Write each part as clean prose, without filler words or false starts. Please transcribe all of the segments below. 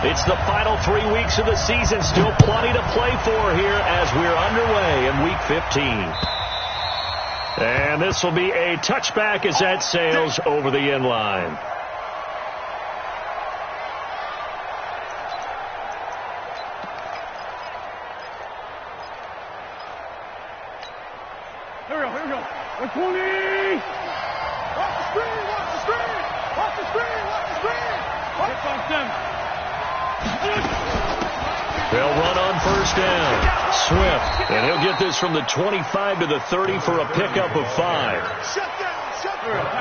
It's the final 3 weeks of the season. Still plenty to play for here as we're underway in Week 15. And this will be a touchback as that sails over the end line. Here we go. 120. Watch the screen. Watch the screen. Hit on 7. They'll run on first down. Swift. And he'll get this from the 25 to the 30 for a pickup of 5.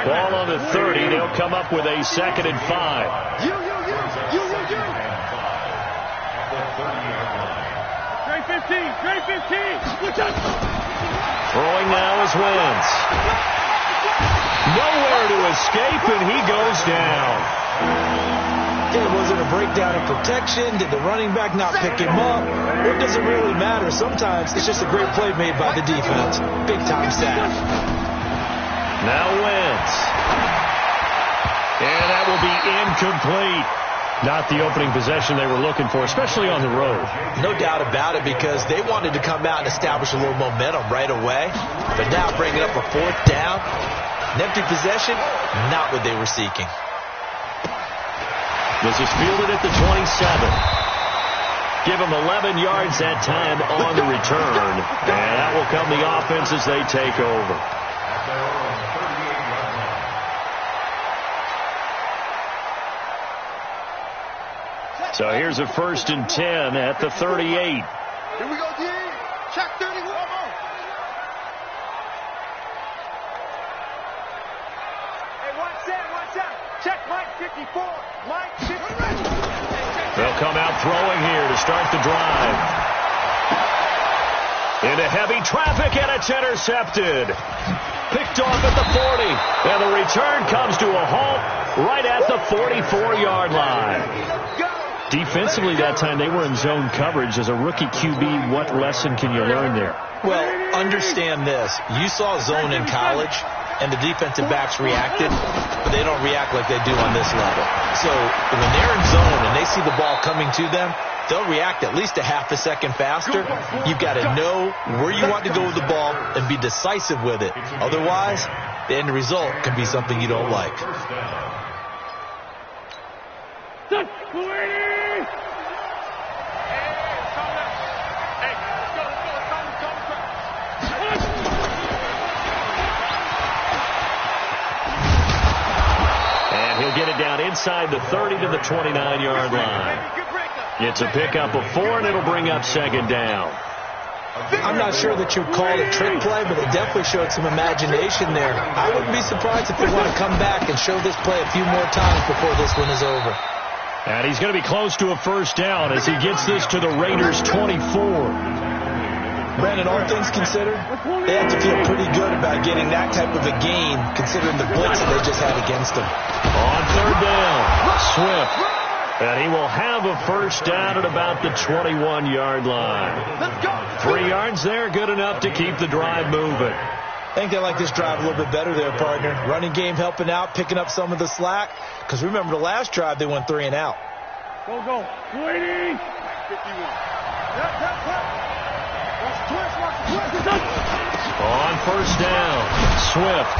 Ball on the 30. They'll come up with a 2nd and 5. Straight 15. Throwing now is Wentz. Nowhere to escape, and he goes down. It wasn't a breakdown in protection. Did the running back not pick him up? It doesn't really matter. Sometimes it's just a great play made by the defense. Big-time sack. Now Wentz. And that will be incomplete. Not the opening possession they were looking for, especially on the road. No doubt about it, because they wanted to come out and establish a little momentum right away. But now bringing up a 4th down, an empty possession, not what they were seeking. This is fielded at the 27. Give him 11 yards that time on the return. And that will come the offense as they take over. So here's a 1st and 10 at the 38. Here we go, D. Check 31. Hey, watch out. Check Mike 54. Mike 54. They'll come out throwing here to start the drive. Into heavy traffic, and it's intercepted. Picked off at the 40. And the return comes to a halt right at the 44-yard line. Defensively that time, they were in zone coverage. As a rookie QB, what lesson can you learn there? Well, understand this. You saw zone in college, and the defensive backs reacted, but they don't react like they do on this level. So when they're in zone and they see the ball coming to them, they'll react at least a half a second faster. You've got to know where you want to go with the ball and be decisive with it. Otherwise, the end result can be something you don't like. He'll get it down inside the 30 to the 29-yard line. It's a pickup of 4, and it'll bring up 2nd down. I'm not sure that you'd call it a trick play, but it definitely showed some imagination there. I wouldn't be surprised if they want to come back and show this play a few more times before this one is over. And he's going to be close to a 1st down as he gets this to the Raiders' 24. Brandon, all things considered, they have to feel pretty good about getting that type of a gain, considering the blitz that they just had against them. On 3rd down, Swift. And he will have a 1st down at about the 21-yard line. 3 yards there, good enough to keep the drive moving. I think they like this drive a little bit better there, partner. Running game helping out, picking up some of the slack. Because remember, the last drive, they went 3 and out. Go. 280. 51. On 1st down, Swift.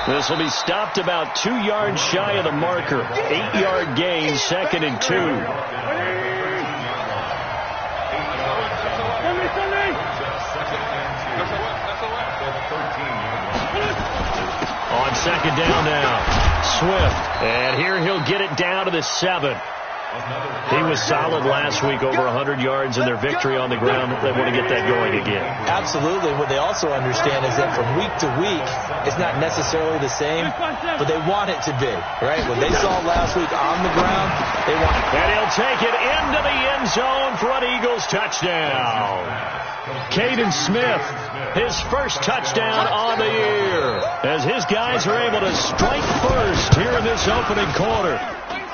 This will be stopped about 2 yards shy of the marker. 8-yard gain, 2nd and 2. On 2nd down now, Swift. And here he'll get it down to the 7. He was solid last week, over 100 yards in their victory on the ground. They want to get that going again. Absolutely. What they also understand is that from week to week, it's not necessarily the same, but they want it to be, right? What they saw last week on the ground, they want it. And he'll take it into the end zone for an Eagles touchdown. Caden Smith, his 1st touchdown on the year, as his guys are able to strike first here in this opening quarter.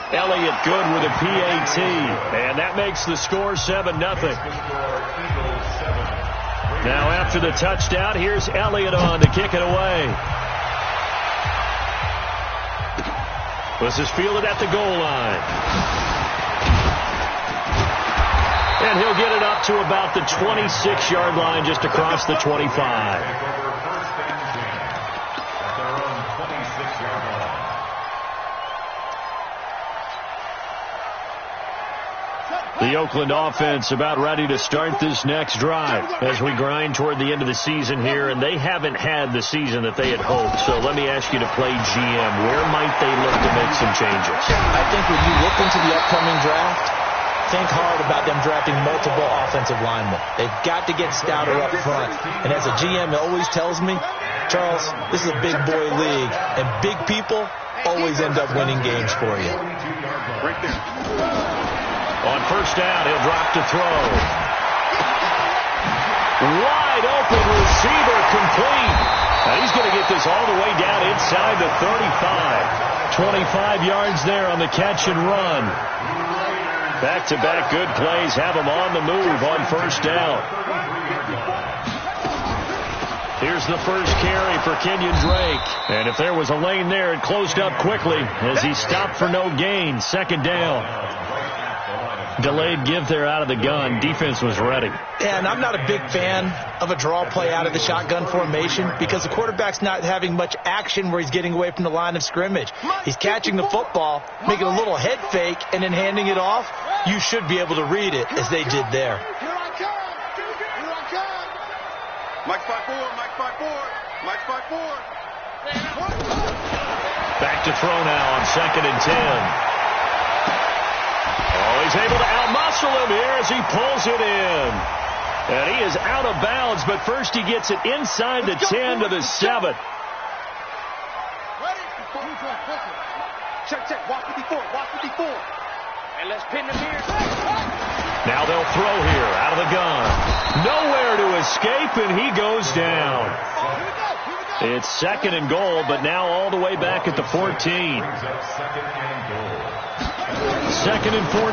Elliott good with a PAT, and that makes the score 7-0. Now after the touchdown, here's Elliott on to kick it away. This is fielded at the goal line. And he'll get it up to about the 26-yard line, just across the 25. The Oakland offense about ready to start this next drive as we grind toward the end of the season here, and they haven't had the season that they had hoped. So let me ask you to play GM. Where might they look to make some changes? I think when you look into the upcoming draft, think hard about them drafting multiple offensive linemen. They've got to get stouter up front. And as a GM, it always tells me, Charles, this is a big boy league, and big people always end up winning games for you. Right there. On first down, he'll drop to throw. Wide open receiver complete. And he's going to get this all the way down inside the 35. 25 yards there on the catch and run. Back-to-back good plays have him on the move on first down. Here's the first carry for Kenyon Drake. And if there was a lane there, it closed up quickly as he stopped for no gain. Second down. Delayed give there out of the gun. Defense was ready. Yeah, and I'm not a big fan of a draw play out of the shotgun formation because the quarterback's not having much action where he's getting away from the line of scrimmage. He's catching the football, making a little head fake, and then handing it off. You should be able to read it as they did there. Mike 5-4, Mike 5-4, Mike 5-4. Back to throw now on 2nd and 10. Oh, he's able to outmuscle him here as he pulls it in. And he is out of bounds, but first he gets it inside the 10 to the 7. Check. Watch 54. And let's pin them here. Now they'll throw here out of the gun. Nowhere to escape, and he goes down. It's 2nd and goal, but now all the way back at the 14. 2nd and 14.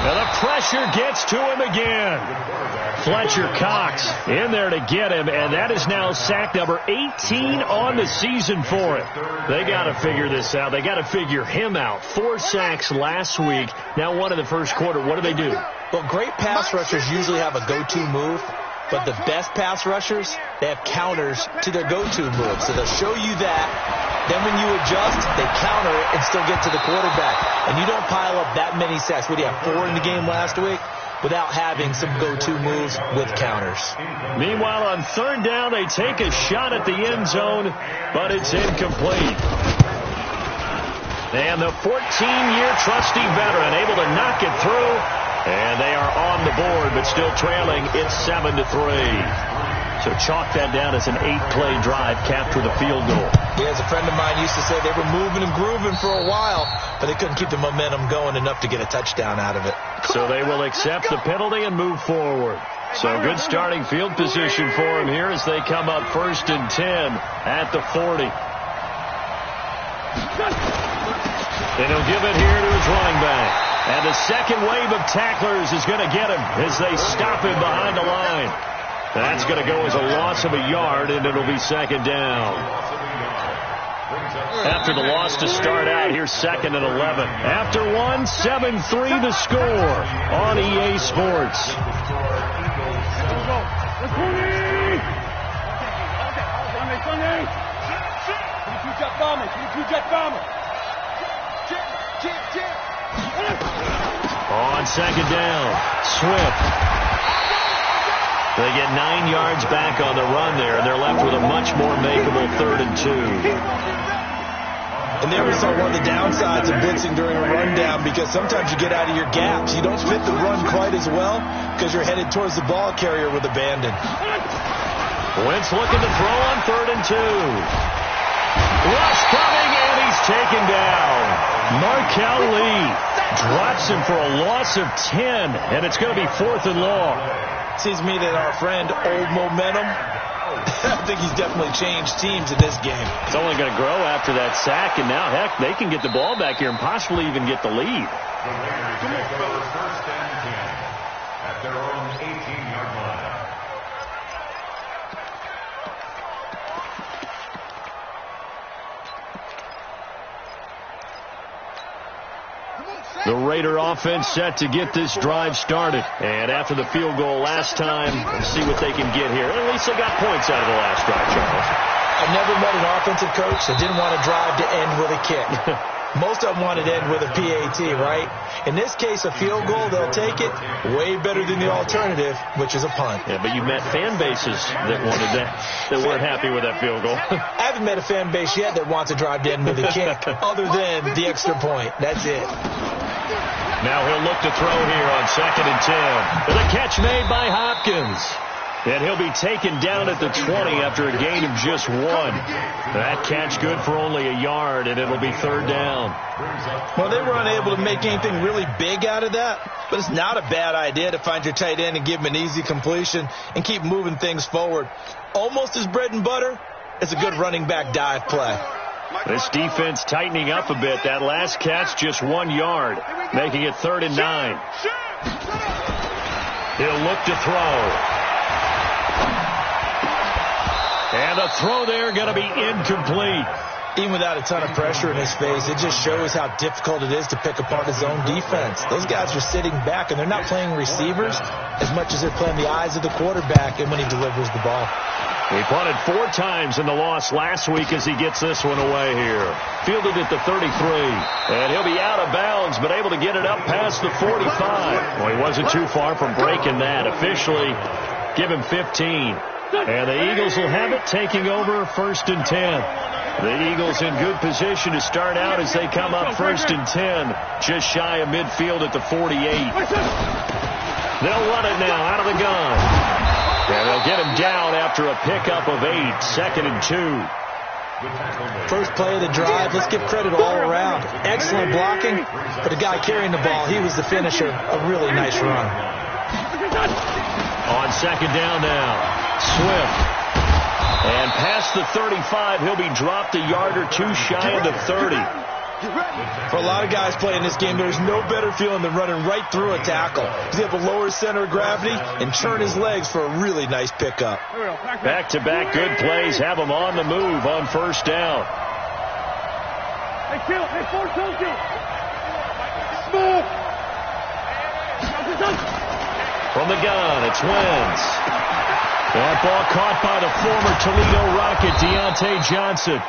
Now the pressure gets to him again. Fletcher Cox in there to get him, and that is now sack number 18 on the season for him. They got to figure this out. They got to figure him out. 4 sacks last week. Now one in the first quarter. What do? Well, great pass rushers usually have a go-to move, but the best pass rushers, they have counters to their go-to move. So they'll show you that. Then when you adjust, they counter it and still get to the quarterback. And you don't pile up that many sacks. What do you have, 4 in the game last week? Without having some go-to moves with counters. Meanwhile, on 3rd down, they take a shot at the end zone, but it's incomplete. And the 14-year trusty veteran able to knock it through. And they are on the board, but still trailing. It's 7-3. So chalk that down as an 8-play drive capped with a field goal. Yeah, as a friend of mine used to say, they were moving and grooving for a while, but they couldn't keep the momentum going enough to get a touchdown out of it. So they will accept the penalty and move forward. So good starting field position for them here as they come up 1st and 10 at the 40. And he'll give it here to his running back. And the second wave of tacklers is going to get him as they stop him behind the line. That's going to go as a loss of a yard, and it'll be 2nd down. After the loss to start out, here's 2nd and 11. After one, 7-3 the score on EA Sports. On 2nd down, Swift. They get 9 yards back on the run there, and they're left with a much more makeable 3rd and 2. And there we saw one of the downsides of blitzing during a rundown, because sometimes you get out of your gaps. You don't fit the run quite as well because you're headed towards the ball carrier with abandon. Wentz looking to throw on 3rd and 2. Rush coming, and he's taken down. Markel Lee drops him for a loss of 10, and it's going to be 4th and long. Seems to me that our friend Old Momentum, I think he's definitely changed teams in this game. It's only going to grow after that sack, and now, heck, they can get the ball back here and possibly even get the lead. First and 10 at their own 18-yard line. The Raider offense set to get this drive started. And after the field goal last time, let's see what they can get here. At least they got points out of the last drive, Charles. I've never met an offensive coach that didn't want to drive to end with a kick. Most of them wanted to end with a PAT, right? In this case, a field goal, they'll take it. Way better than the alternative, which is a punt. Yeah, but you met fan bases that wanted that weren't happy with that field goal. I haven't met a fan base yet that wants to drive to end with a kick, other than the extra point. That's it. Now he'll look to throw here on 2nd and 10. With a catch made by Hopkins. And he'll be taken down at the 20 after a gain of just 1. That catch good for only a yard, and it'll be 3rd down. Well, they were unable to make anything really big out of that, but it's not a bad idea to find your tight end and give him an easy completion and keep moving things forward. Almost his bread and butter is a good running back dive play. This defense tightening up a bit. That last catch just 1 yard, making it 3rd and 9. He'll look to throw. And a throw there going to be incomplete. Even without a ton of pressure in his face, it just shows how difficult it is to pick apart his own defense. Those guys are sitting back, and they're not playing receivers as much as they're playing the eyes of the quarterback and when he delivers the ball. He punted 4 times in the loss last week as he gets this one away here. Fielded at the 33. And he'll be out of bounds, but able to get it up past the 45. Well, he wasn't too far from breaking that. Officially, give him 15. And the Eagles will have it, taking over 1st and 10. The Eagles in good position to start out as they come up 1st and 10, just shy of midfield at the 48. They'll run it now out of the gun. And they'll get him down after a pickup of 8, 2nd and 2. First play of the drive, let's give credit all around. Excellent blocking, but the guy carrying the ball, he was the finisher. A really nice run. On 2nd down now. Swift. And past the 35, he'll be dropped a yard or 2 shy of the 30. For a lot of guys playing this game, there's no better feeling than running right through a tackle. He's able to lower his center of gravity and turn his legs for a really nice pickup. Back-to-back good plays have him on the move on 1st down. Hey, kill. Hey, force don't kill. Smooth. From the gun, it's Wentz. That ball caught by the former Toledo Rocket, Deontay Johnson.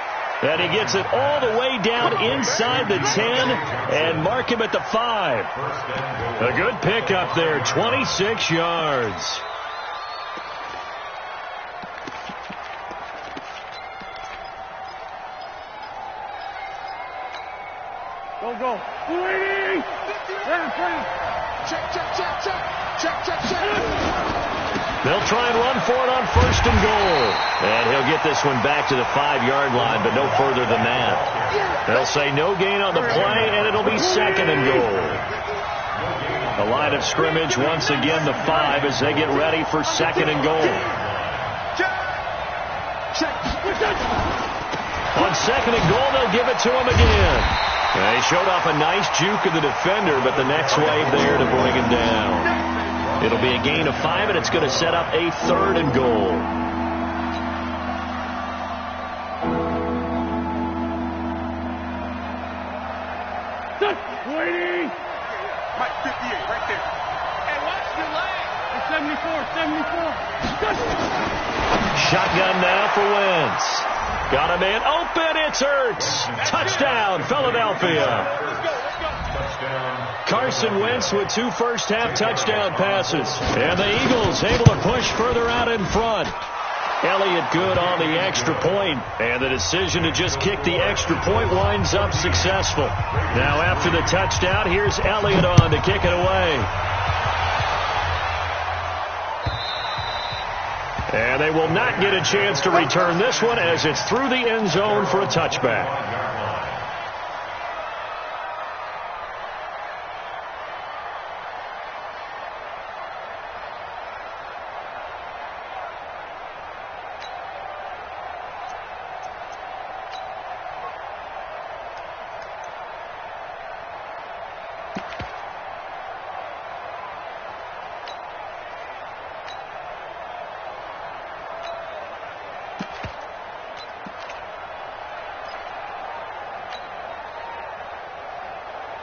And he gets it all the way down inside the 10 and mark him at the 5. A good pickup there, 26 yards. Go. Waiting. Check. They'll try and run for it on 1st and goal. And he'll get this one back to the 5-yard line, but no further than that. They'll say no gain on the play, and it'll be 2nd and goal. The line of scrimmage, once again, the 5 as they get ready for 2nd and goal. On 2nd and goal, they'll give it to him again. They showed off a nice juke of the defender, but the next wave there to bring him down. It'll be a gain of 5, and it's going to set up a 3rd and goal. Waiting. Mike 58, right there. Hey, watch your leg. 74. Shotgun now for Wentz. Got a man open. It's Ertz. Touchdown, Philadelphia. Carson Wentz with 2 first-half touchdown passes. And the Eagles able to push further out in front. Elliott good on the extra point. And the decision to just kick the extra point winds up successful. Now after the touchdown, here's Elliott on to kick it away. And they will not get a chance to return this one as it's through the end zone for a touchback.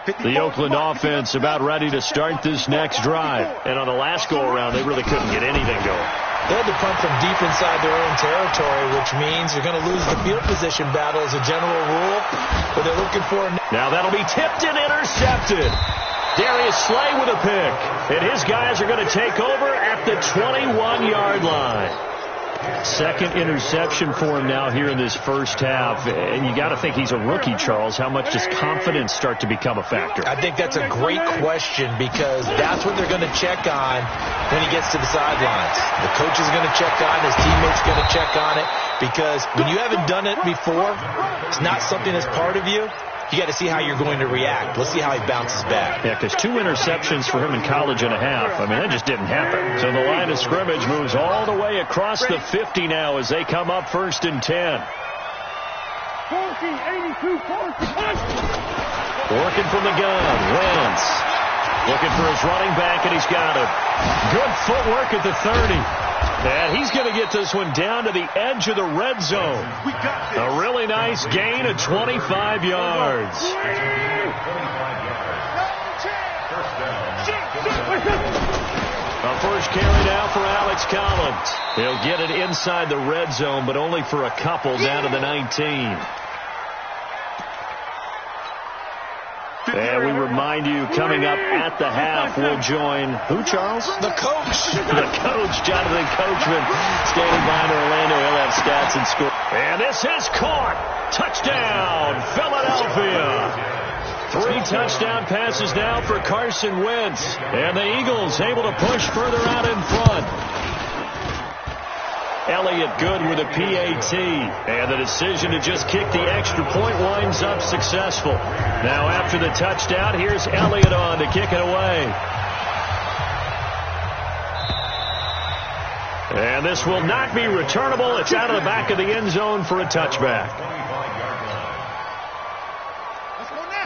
The Oakland offense about ready to start this next drive. And on the last go-around, they really couldn't get anything going. They had to punt from deep inside their own territory, which means they're going to lose the field position battle as a general rule. But they're looking for... Now that'll be tipped and intercepted. Darius Slay with a pick. And his guys are going to take over at the 21-yard line. Second interception for him now here in this first half. And you got to think he's a rookie, Charles. How much does confidence start to become a factor? I think that's a great question because that's what they're going to check on when he gets to the sidelines. The coach is going to check on, his teammates are going to check on it, because when you haven't done it before, it's not something that's part of you. You got to see how you're going to react. Let's see how he bounces back. Yeah, because 2 interceptions for him in college and a half. I mean, that just didn't happen. So the line of scrimmage moves all the way across the 50 now as they come up 1st and 10. 82, Working from the gun. Wentz looking for his running back, and he's got it. Good footwork at the 30. And he's going to get this one down to the edge of the red zone. A really nice gain of 25 yards. A first carry now for Alex Collins. He'll get it inside the red zone, but only for a couple down to the 19. And we remind you, coming up at the half, we'll join who, Charles? The coach. The coach, Jonathan Coachman, standing by in Orlando. He'll have stats and score. And this is caught. Touchdown, Philadelphia. 3 touchdown passes now for Carson Wentz. And the Eagles able to push further out in front. Elliott good with a PAT. And the decision to just kick the extra point winds up successful. Now after the touchdown, here's Elliott on to kick it away. And this will not be returnable. It's out of the back of the end zone for a touchback.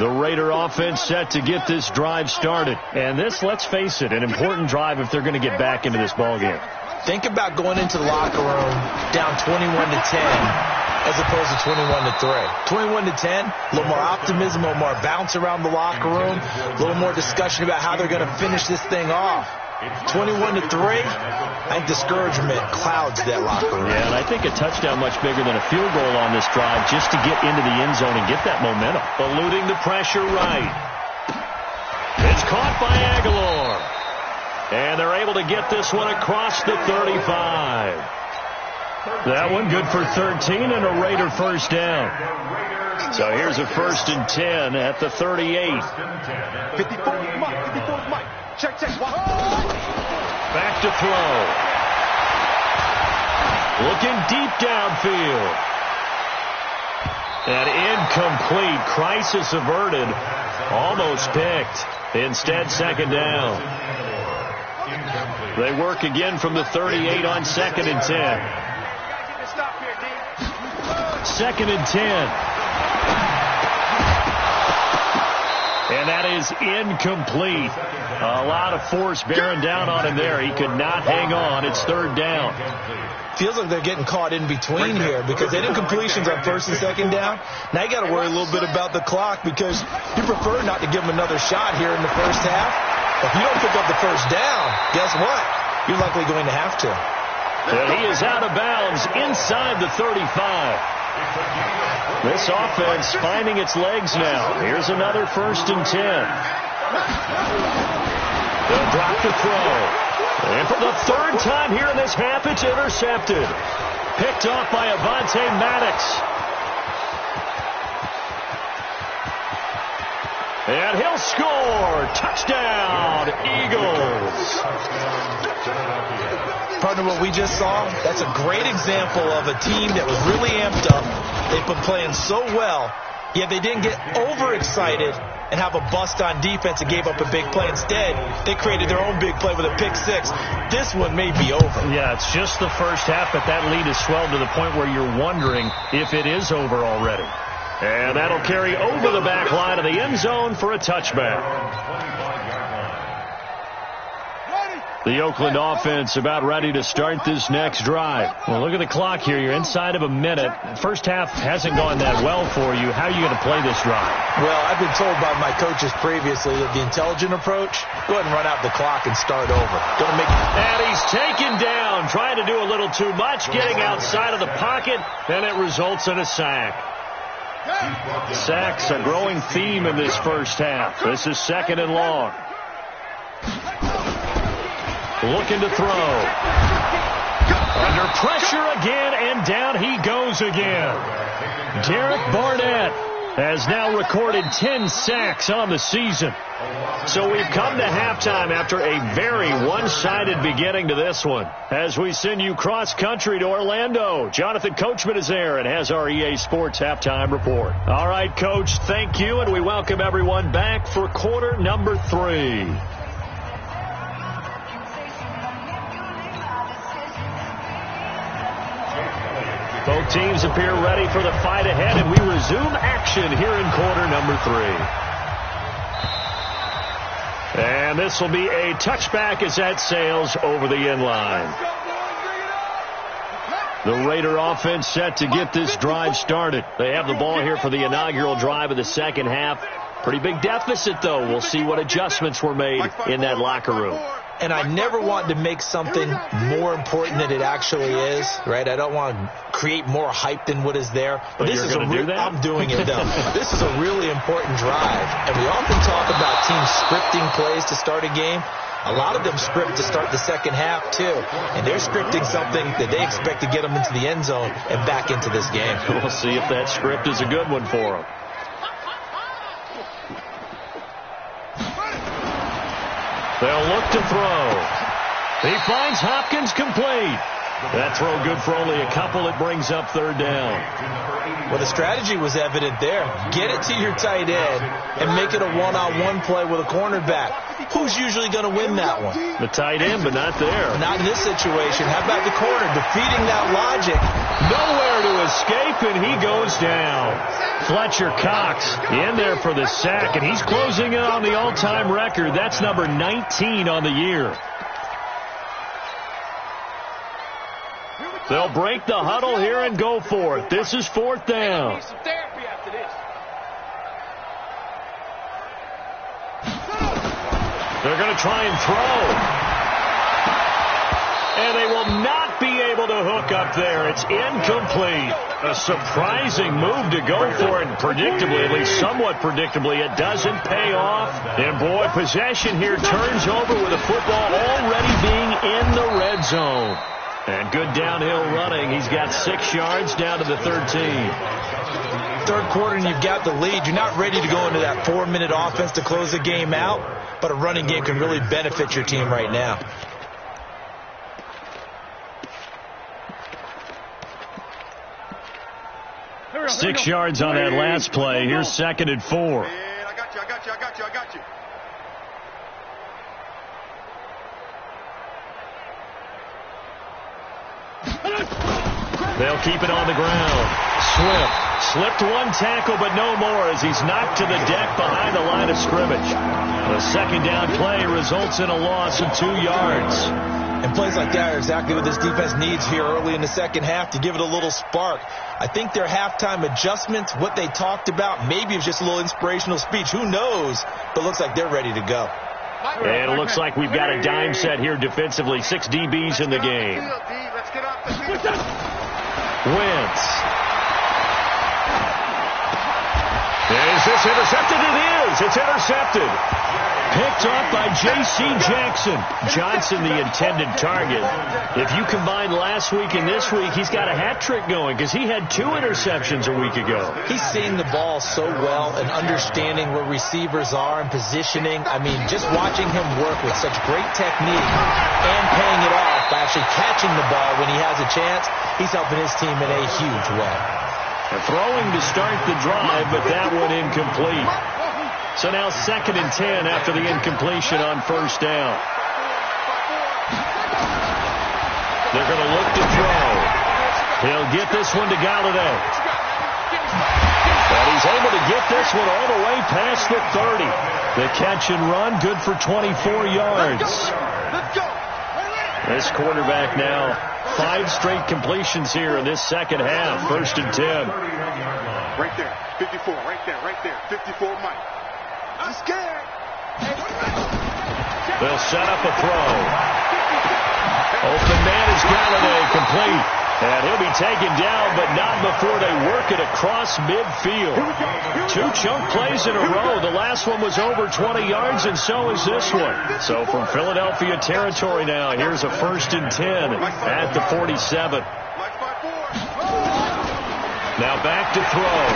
The Raider offense set to get this drive started. And this, let's face it, an important drive if they're going to get back into this ballgame. Think about going into the locker room down 21-10 as opposed to 21-3. 21-10, a little more optimism, a little more bounce around the locker room, a little more discussion about how they're going to finish this thing off. 21-3, I think discouragement clouds that locker room. Yeah, and I think a touchdown much bigger than a field goal on this drive just to get into the end zone and get that momentum. Eluding the pressure right. It's caught by Aguilar. And they're able to get this one across the 35. That one good for 13 and a Raider first down. So here's a 1st and 10 at the 38. 54 Mike. Check. Back to throw. Looking deep downfield. And incomplete. Crisis averted. Almost picked. Instead, 2nd down. They work again from the 38 on 2nd and 10. 2nd and 10. And that is incomplete. A lot of force bearing down on him there. He could not hang on. It's 3rd down. Feels like they're getting caught in between here because they did completions on 1st and 2nd down. Now you got to worry a little bit about the clock because you prefer not to give them another shot here in the first half. If you don't pick up the first down, guess what? You're likely going to have to. And he is out of bounds inside the 35. This offense finding its legs now. Here's another 1st and 10. They'll drop the throw. And for the 3rd time here in this half, it's intercepted. Picked off by Avonte Maddox. And he'll score. Touchdown, Eagles. Partner, what we just saw, that's a great example of a team that was really amped up. They've been playing so well, yet they didn't get overexcited and have a bust on defense and gave up a big play. Instead, they created their own big play with a pick 6. This one may be over. Yeah, it's just the first half, but that lead has swelled to the point where you're wondering if it is over already. And that'll carry over the back line of the end zone for a touchback. The Oakland offense about ready to start this next drive. Well, look at the clock here. You're inside of a minute. First half hasn't gone that well for you. How are you going to play this drive? Well, I've been told by my coaches previously that the intelligent approach, go ahead and run out the clock and start over. And he's taken down, trying to do a little too much, getting outside of the pocket, and it results in a sack. Sacks a growing theme in this first half. This is 2nd and long. Looking to throw. Under pressure again, and down he goes again. Derek Barnett has now recorded 10 sacks on the season. So we've come to halftime after a very one-sided beginning to this one. As we send you cross-country to Orlando, Jonathan Coachman is there and has our EA Sports halftime report. All right, Coach, thank you, and we welcome everyone back for quarter number 3. Both teams appear ready for the fight ahead, and we resume action here in quarter number 3. And this will be a touchback as that sails over the end line. The Raider offense set to get this drive started. They have the ball here for the inaugural drive of the second half. Pretty big deficit, though. We'll see what adjustments were made in that locker room. And I never want to make something more important than it actually is, right? I don't want to create more hype than what is there. But this is I'm doing it, though. This is a really important drive. And we often talk about teams scripting plays to start a game. A lot of them script to start the second half, too. And they're scripting something that they expect to get them into the end zone and back into this game. We'll see if that script is a good one for them. They'll look to throw. He finds Hopkins complete. That throw good for only a couple. It brings up 3rd down. Well, the strategy was evident there. Get it to your tight end and make it a one-on-one play with a cornerback. Who's usually going to win that one? The tight end, but not there. Not in this situation. How about the corner defeating that logic? Nowhere to escape, and he goes down. Fletcher Cox in there for the sack, and he's closing in on the all-time record. That's number 19 on the year. They'll break the huddle here and go for it. This is 4th down. They're going to try and throw. And they will not be able to hook up there. It's incomplete. A surprising move to go for it. Predictably, at least somewhat predictably, it doesn't pay off. And boy, possession here turns over with the football already being in the red zone. And good downhill running. He's got 6 yards down to the 13. Third quarter and you've got the lead. You're not ready to go into that 4-minute offense to close the game out, but a running game can really benefit your team right now. Six yards on that last play. Here's 2nd and 4. I got you. They'll keep it on the ground. Slipped one tackle, but no more as he's knocked to the deck behind the line of scrimmage. The 2nd down play results in a loss of 2 yards. And plays like that are exactly what this defense needs here early in the second half to give it a little spark. I think their halftime adjustments, what they talked about, maybe it was just a little inspirational speech. Who knows? But it looks like they're ready to go. And it looks like we've got a dime set here defensively. 6 DBs in the game. Wentz. Is this intercepted? It is. It's intercepted. Picked off by J.C. Jackson. Johnson, the intended target. If you combine last week and this week, he's got a hat trick going because he had 2 interceptions a week ago. He's seeing the ball so well and understanding where receivers are and positioning. I mean, just watching him work with such great technique and paying it off by actually catching the ball when he has a chance, he's helping his team in a huge way. Throwing to start the drive, but that one incomplete. So now 2nd and 10 after the incompletion on 1st down. They're going to look to throw. He'll get this one to Galladay. And he's able to get this one all the way past the 30. The catch and run, good for 24 yards. Let's go. This quarterback now 5 straight completions here in this second half. 1st and 10. Right there. 54. Right there. 54, Mike. I'm scared. They'll set up a throw. Open man is Galladay, complete. And he'll be taken down, but not before they work it across midfield. 2 chunk plays in a row. The last one was over 20 yards, and so is this one. So from Philadelphia territory now, here's a 1st and 10 at the 47. Now back to throw.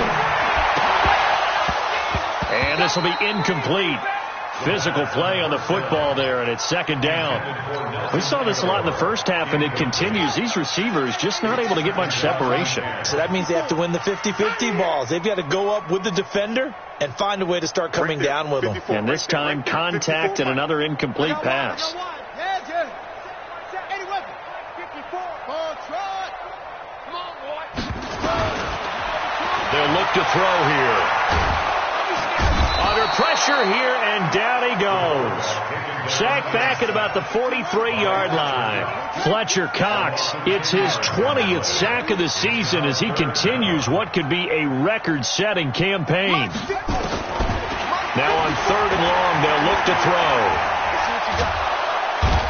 And this will be incomplete. Physical play on the football there, and it's 2nd down. We saw this a lot in the first half, and it continues. These receivers just not able to get much separation. So that means they have to win the 50-50 balls. They've got to go up with the defender and find a way to start coming down with them. And this time, contact and another incomplete pass. They'll look to throw here. Under pressure here, and down he goes. Sacked back at about the 43-yard line. Fletcher Cox, it's his 20th sack of the season as he continues what could be a record-setting campaign. Now on 3rd and long, they'll look to throw.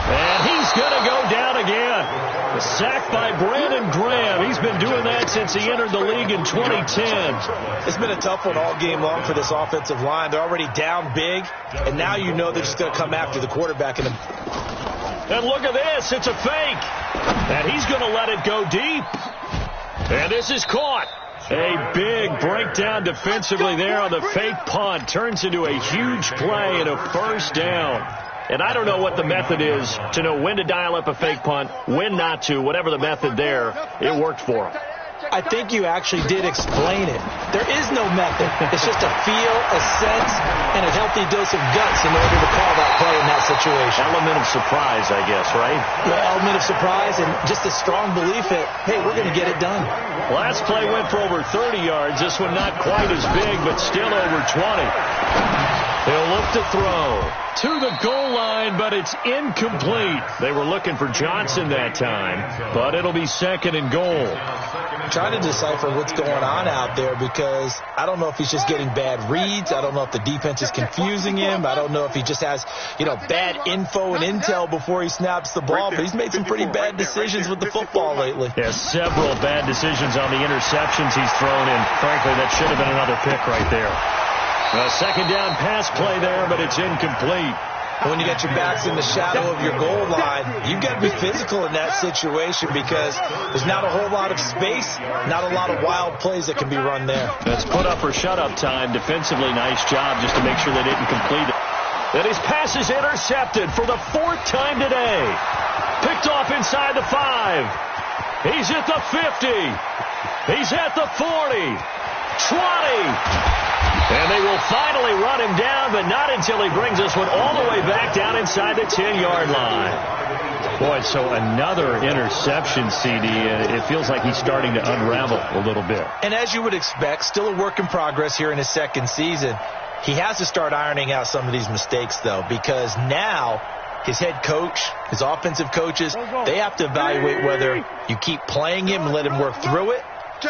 And he's going to go down again. A sack by Brandon Graham. He's been doing that since he entered the league in 2010. It's been a tough one all game long for this offensive line. They're already down big, and now you know they're just going to come after the quarterback. And look at this. It's a fake. And he's going to let it go deep. And this is caught. A big breakdown defensively there on the fake punt. Turns into a huge play and a 1st down. And I don't know what the method is to know when to dial up a fake punt, when not to, whatever the method there, it worked for him. I think you actually did explain it. There is no method. It's just a feel, a sense, and a healthy dose of guts in order to call that play in that situation. Element of surprise, I guess, right? Yeah, element of surprise and just a strong belief that, hey, we're going to get it done. Last play went for over 30 yards. This one not quite as big, but still over 20. They'll look to throw to the goal line, but it's incomplete. They were looking for Johnson that time, but it'll be 2nd and goal. I'm trying to decipher what's going on out there because I don't know if he's just getting bad reads. I don't know if the defense is confusing him. I don't know if he just has, bad info and intel before he snaps the ball, but he's made some pretty bad decisions with the football lately. Yeah, several bad decisions on the interceptions he's thrown in. Frankly, that should have been another pick right there. A 2nd down pass play there, but it's incomplete. When you get your backs in the shadow of your goal line, you've got to be physical in that situation because there's not a whole lot of space, not a lot of wild plays that can be run there. That's put up or shut up time. Defensively, nice job just to make sure they didn't complete it. And his pass is intercepted for the 4th time today. Picked off inside the 5. He's at the 50. He's at the 40. 20. And they will finally run him down, but not until he brings this one all the way back down inside the 10-yard line. Boy, so another interception, CD. It feels like he's starting to unravel a little bit. And as you would expect, still a work in progress here in his 2nd season. He has to start ironing out some of these mistakes, though, because now his head coach, his offensive coaches, they have to evaluate whether you keep playing him and let him work through it,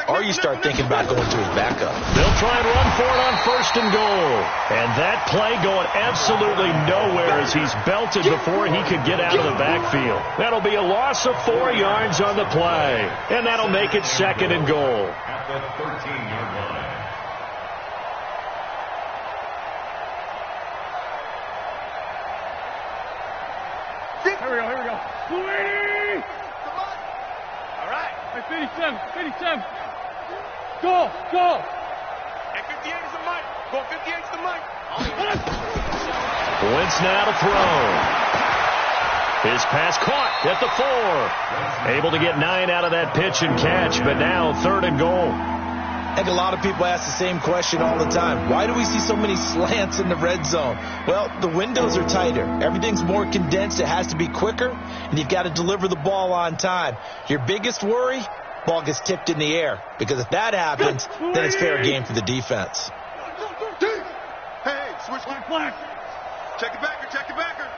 or you start thinking about going to his backup. They'll try and run for it on 1st and goal. And that play going absolutely nowhere as he's belted before he could get out of the backfield. That'll be a loss of 4 yards on the play. And that'll make it 2nd and goal. At the 13-yard line. Here we go. 280! All right. 57. Go! And 58 is the mic. Go 58 is the mic. Wentz now to throw. His pass caught at the 4. Able to get 9 out of that pitch and catch, but now 3rd and goal. I think a lot of people ask the same question all the time. Why do we see so many slants in the red zone? Well, the windows are tighter. Everything's more condensed. It has to be quicker, and you've got to deliver the ball on time. Your biggest worry? Ball gets tipped in the air, because if that happens, then it's fair game for the defense. Hey, switch flag. Check it backer.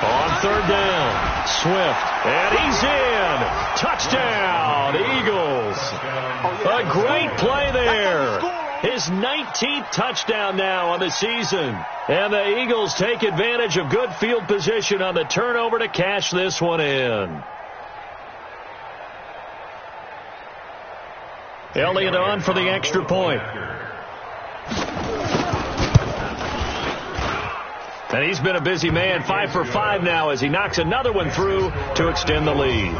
On third down, Swift, and he's in. Touchdown, Eagles. A great play there. His 19th touchdown now on the season. And the Eagles take advantage of good field position on the turnover to cash this one in. Elliott on for the extra point. And he's been a busy man, 5 for 5 now as he knocks another one through to extend the lead.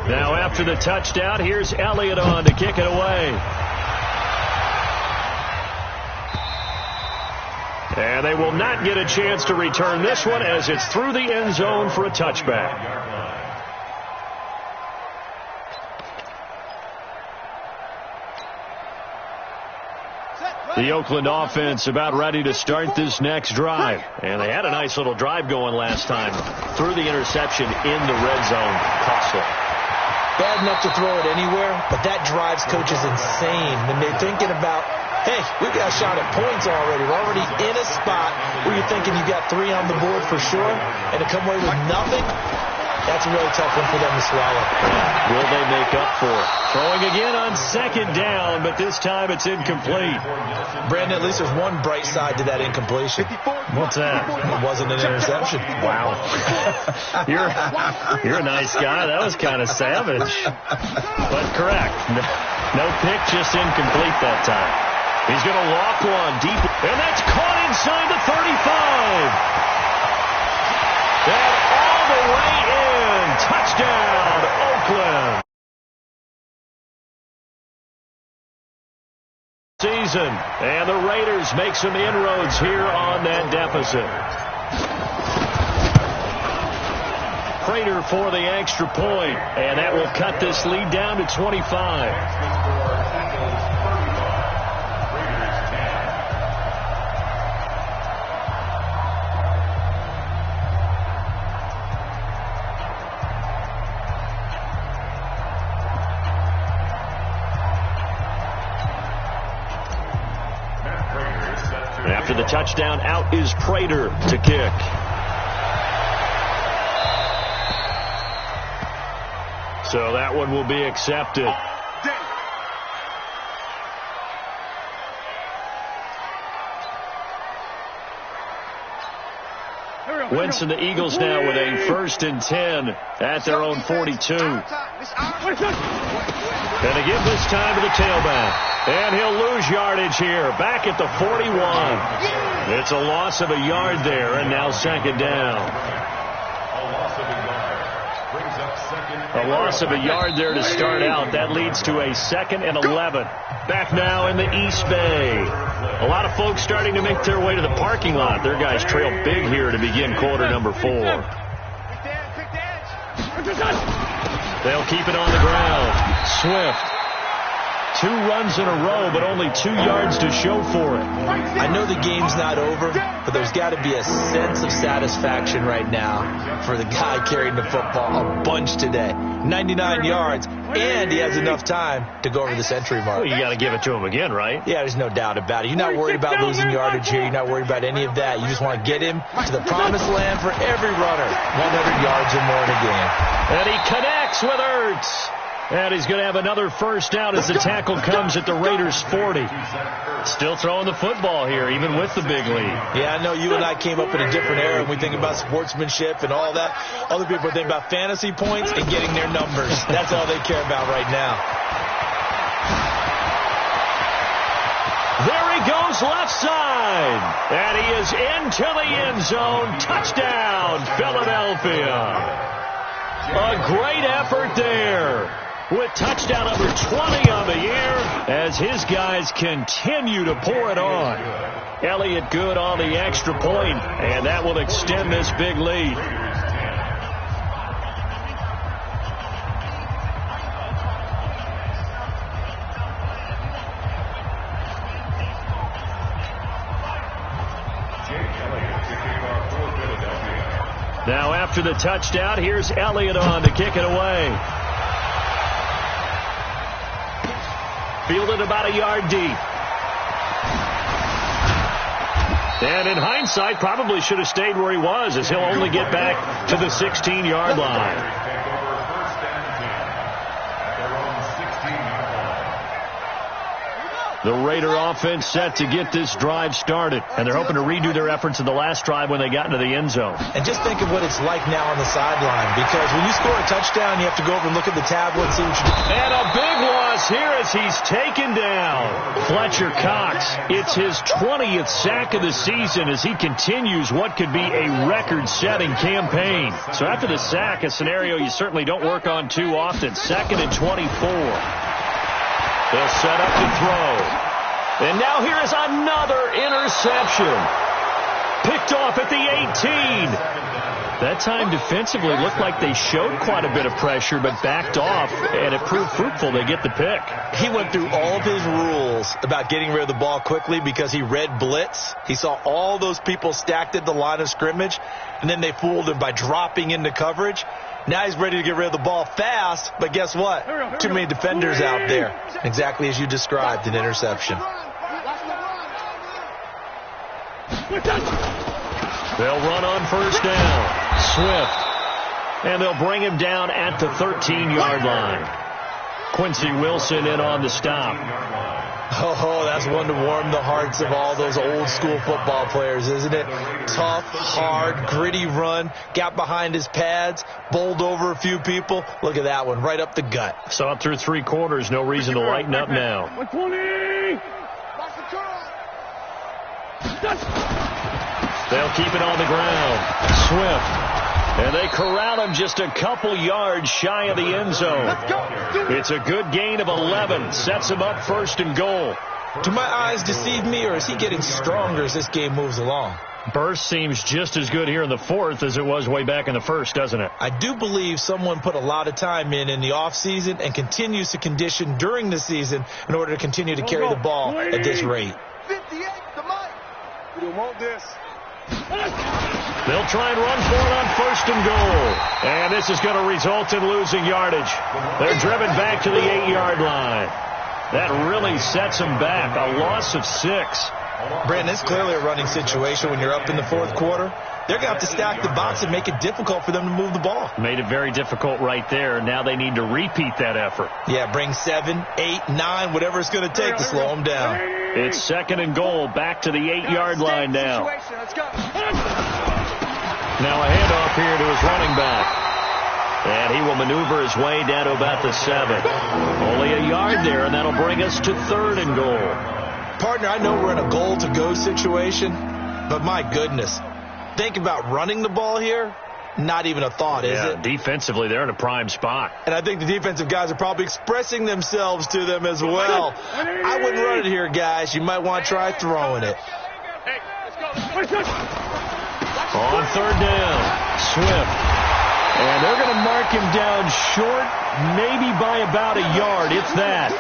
Now after the touchdown, here's Elliott on to kick it away. And they will not get a chance to return this one as it's through the end zone for a touchback. The Oakland offense about ready to start this next drive. And they had a nice little drive going last time. Through the interception in the red zone. Costly. Bad enough to throw it anywhere, but that drives coaches insane when they're thinking about, hey, we've got a shot at points already. We're already in a spot where you're thinking you got 3 on the board for sure, and to come away with nothing, that's a really tough one for them to swallow. Will they make up for it? Throwing again on second down, but this time it's incomplete. Brandon, at least there's one bright side to that incompletion. What's that? It wasn't an interception. Wow. You're a nice guy. That was kind of savage. But correct. No pick, just incomplete that time. He's going to walk one deep, and that's caught inside the 35. And all the way in. Touchdown, Oakland. Season, and the Raiders make some inroads here on that deficit. Prater for the extra point, and that will cut this lead down to 25. After the touchdown, out is Prater to kick. So that one will be accepted. Winston, the Eagles now with a 1st and 10 at their own 42. And they give this time to the tailback. And he'll lose yardage here, back at the 41. It's a loss of a yard there, and now second down. A loss of a yard there to start out. That leads to a 2nd and 11. Back now in the East Bay. A lot of folks starting to make their way to the parking lot. Their guys trail big here to begin quarter number 4. They'll keep it on the ground. Swift. 2 runs in a row, but only 2 yards to show for it. I know the game's not over, but there's got to be a sense of satisfaction right now for the guy carrying the football a bunch today. 99 yards, and he has enough time to go over the century mark. Well, you got to give it to him again, right? Yeah, there's no doubt about it. You're not worried about losing yardage here. You're not worried about any of that. You just want to get him to the promised land for every runner. 100 yards or more in a game. And he connects with Ertz. And he's going to have another first down as the tackle comes at the Raiders' 40. Still throwing the football here, even with the big lead. Yeah, I know you and I came up in a different era when we think about sportsmanship and all that. Other people think about fantasy points and getting their numbers. That's all they care about right now. There he goes left side. And he is into the end zone. Touchdown, Philadelphia. A great effort there. With touchdown number 20 on the year as his guys continue to pour it on. Elliott good on the extra point, and that will extend this big lead. Now after the touchdown, here's Elliott on to kick it away. Fielded about a yard deep. And in hindsight, probably should have stayed where he was, as he'll only get back to the 16-yard line. The Raider offense set to get this drive started, and they're hoping to redo their efforts in the last drive when they got into the end zone. And just think of what it's like now on the sideline, because when you score a touchdown, you have to go over and look at the tablet and see what you do. And a big loss here as he's taken down. Fletcher Cox, it's his 20th sack of the season as he continues what could be a record-setting campaign. So after the sack, a scenario you certainly don't work on too often. 2nd and 24. They'll set up to throw. And now here is another interception. Picked off at the 18. That time defensively looked like they showed quite a bit of pressure, but backed off, and it proved fruitful. They get the pick. He went through all of his rules about getting rid of the ball quickly because he read blitz. He saw all those people stacked at the line of scrimmage, and then they fooled him by dropping into coverage. Now he's ready to get rid of the ball fast, but guess what? Too many defenders out there. Exactly as you described, an interception. They'll run on first down. Swift. And they'll bring him down at the 13-yard line. Quincy Wilson in on the stop. Oh, that's one to warm the hearts of all those old school football players, isn't it? Tough, hard, gritty run. Got behind his pads. Bowled over a few people. Look at that one, right up the gut. Saw it through 3 quarters. No reason to lighten up now. 120. They'll keep it on the ground. Swift. And they corral him just a couple yards shy of the end zone. It's a good gain of 11. Sets him up 1st and goal. Do my eyes deceive me, or is he getting stronger as this game moves along? Burst seems just as good here in the 4th as it was way back in the 1st, doesn't it? I do believe someone put a lot of time in the offseason and continues to condition during the season in order to continue to carry the ball at this rate. 58 to Mike. We don't want this. They'll try and run for it on 1st and goal. And this is going to result in losing yardage. They're driven back to the 8-yard line. That really sets them back. A loss of 6. Brandon, it's clearly a running situation when you're up in the 4th quarter. They're going to have to stack the box and make it difficult for them to move the ball. Made it very difficult right there. Now they need to repeat that effort. Yeah, bring 7, 8, 9, whatever it's going to take to slow them down. It's 2nd and goal. Back to the 8-yard line now. Now a handoff here to his running back. And he will maneuver his way down to about the 7. Only a yard there, and that'll bring us to 3rd and goal. Partner, I know we're in a goal-to-go situation, but my goodness. Think about running the ball here. Not even a thought, is it? Defensively, they're in a prime spot. And I think the defensive guys are probably expressing themselves to them as well. I wouldn't run it here, guys. You might want to try throwing it. On 3rd down, Swift. And they're going to mark him down short, maybe by about a yard, if that.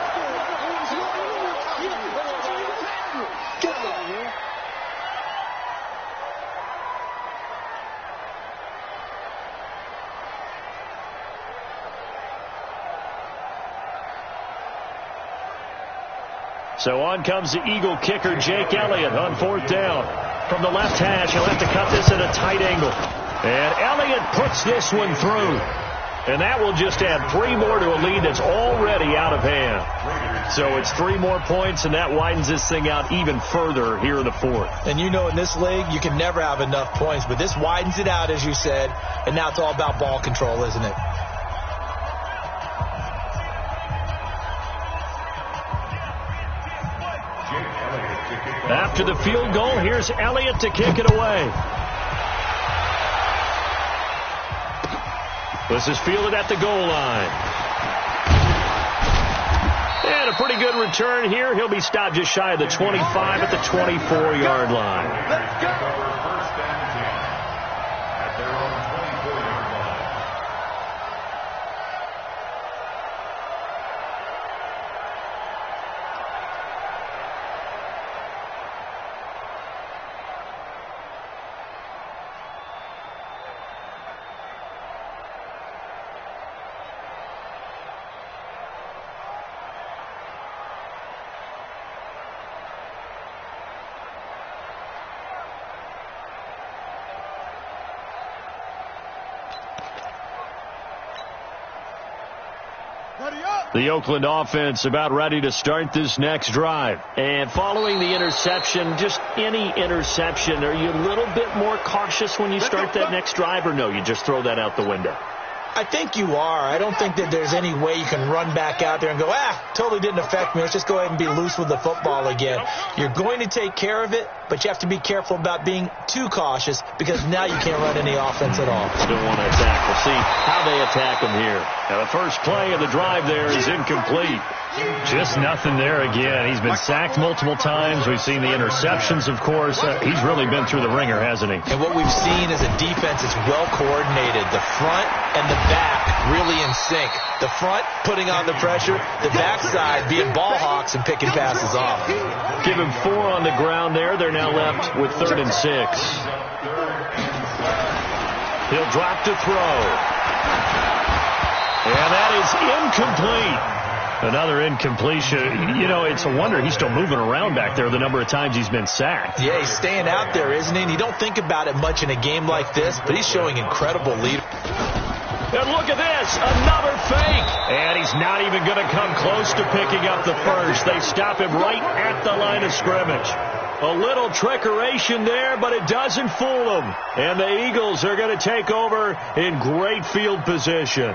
So on comes the Eagle kicker, Jake Elliott, on 4th down. From the left hash, he'll have to cut this at a tight angle. And Elliott puts this one through. And that will just add 3 more to a lead that's already out of hand. So it's 3 more points, and that widens this thing out even further here in the 4th. And you know in this league, you can never have enough points. But this widens it out, as you said. And now it's all about ball control, isn't it? After the field goal, here's Elliott to kick it away. This is fielded at the goal line. And a pretty good return here. He'll be stopped just shy of the 25 at the 24-yard line. Let's go. The Oakland offense about ready to start this next drive. And following the interception, just any interception, are you a little bit more cautious when you start that next drive, or no, you just throw that out the window? I think you are. I don't think that there's any way you can run back out there and go, totally didn't affect me. Let's just go ahead and be loose with the football again. You're going to take care of it, but you have to be careful about being too cautious because now you can't run any offense at all. Still want to attack. We'll see how they attack them here. Now, the first play of the drive there is incomplete. Just nothing there again. He's been sacked multiple times. We've seen the interceptions, of course. He's really been through the ringer, hasn't he? And what we've seen is a defense that's well coordinated. The front and the back really in sync. The front putting on the pressure, the backside being ball hawks and picking passes off. Give him 4 on the ground there. They're now left with 3rd and 6. He'll drop to throw. And that is incomplete. Another incompletion. You know, it's a wonder he's still moving around back there the number of times he's been sacked. Yeah, he's staying out there, isn't he? And you don't think about it much in a game like this, but he's showing incredible lead. And look at this, another fake. And he's not even going to come close to picking up the first. They stop him right at the line of scrimmage. A little trickeration there, but it doesn't fool them. And the Eagles are going to take over in great field position.